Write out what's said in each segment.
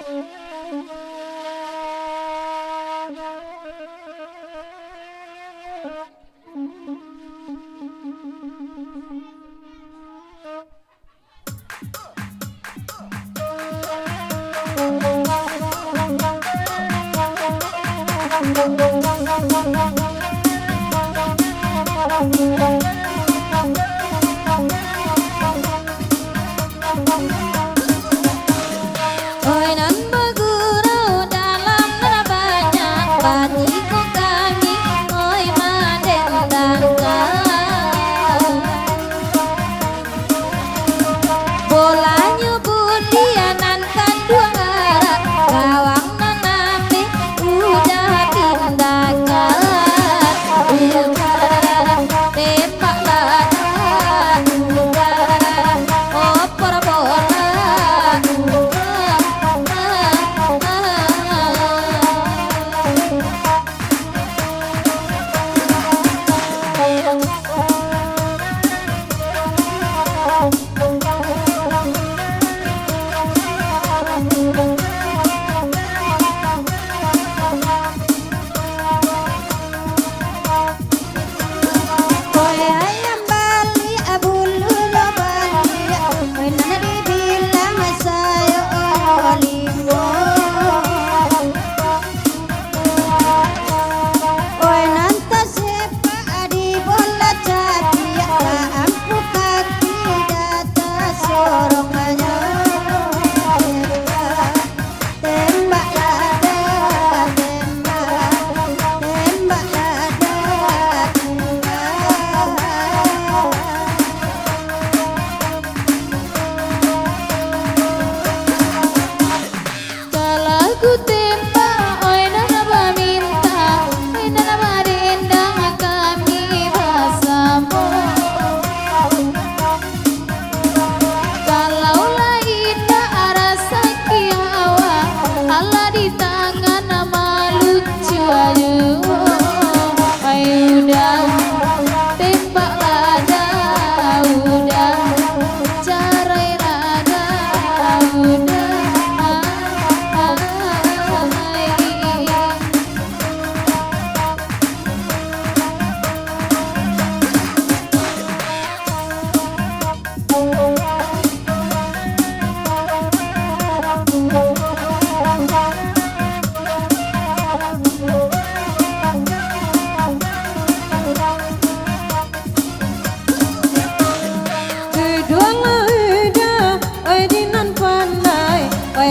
Oi nan bergurau dalam nerabanya batiku kami oi mandendangkan bolanya budianankan dua arah gawang naname udah tindakan tembak ladan opor bola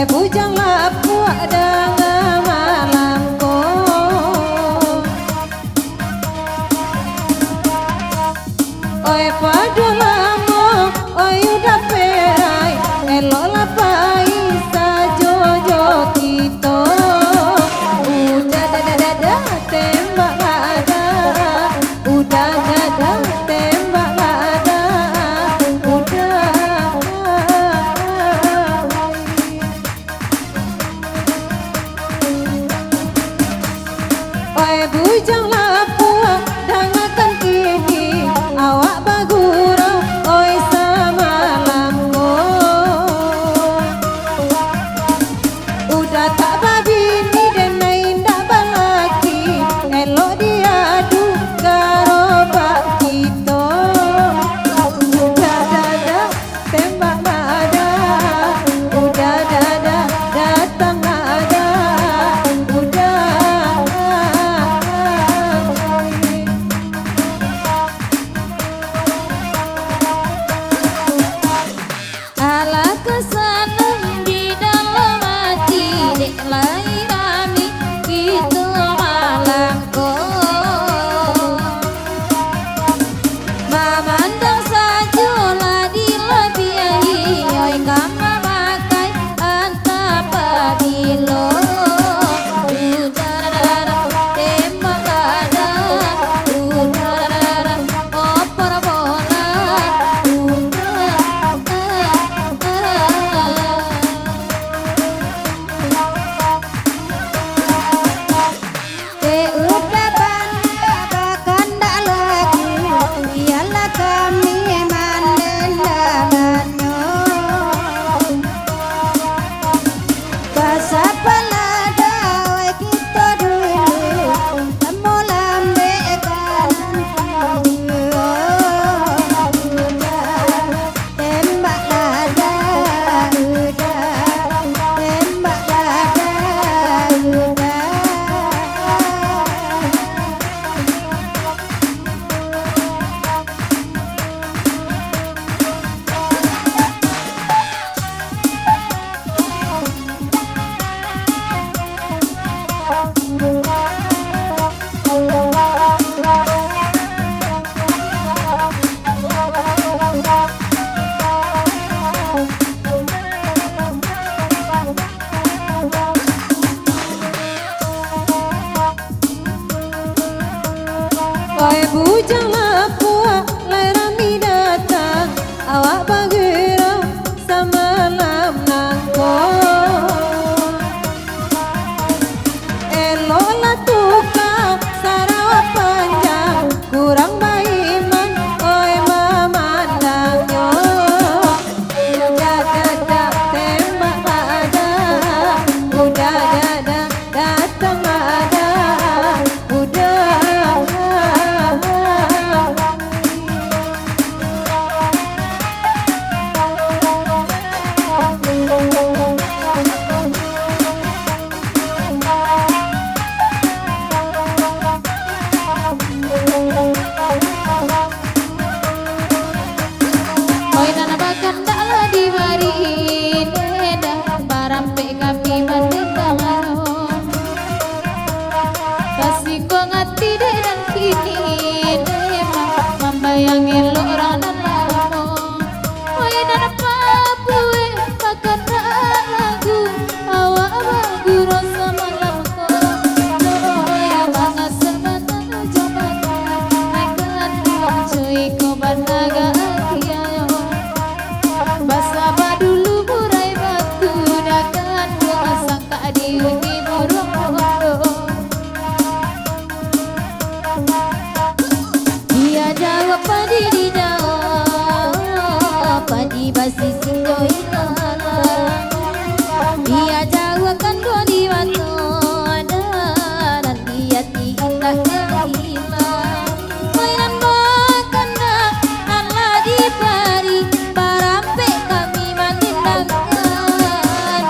bujang lapuk dengan malamku oi pada lamo oi udah perai elok lapai sajojo kita udah dada tembak ada udah dada tembak ada udah bujang lapuk dangakan kini awak bagurau oi semalamku udah tak babini dan indah balaki elok diadu karo bak kita udah dada tembak ada udah dada datang ada udah keseneng di dalam hati dek lain kami gitu malangko mamandang sajola di lebihi oi kama makai antapa dia Oi bujang lapua lerami datang awak bagera samalam nangko elola tuka sarawak panjang kurang baiman oi mamandangnya dada tembak ada udah dada datang ada udah bayangin lo ranan lamo oi nana papue makan lagu awak bagu rasa malamko oi banga sebata jabata naikkan cuy ko banaga kiayo basa badulu burai batu dakan sangka diundi burung jawab padi di jawab padi basi singgo ilala dia jawabkan go di waktu dan dia indah gila mainan makan Allah di pari barampe kami mandindangkan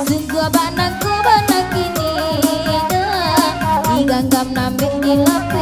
sungguh banakku banak ini diganggam nambik di lape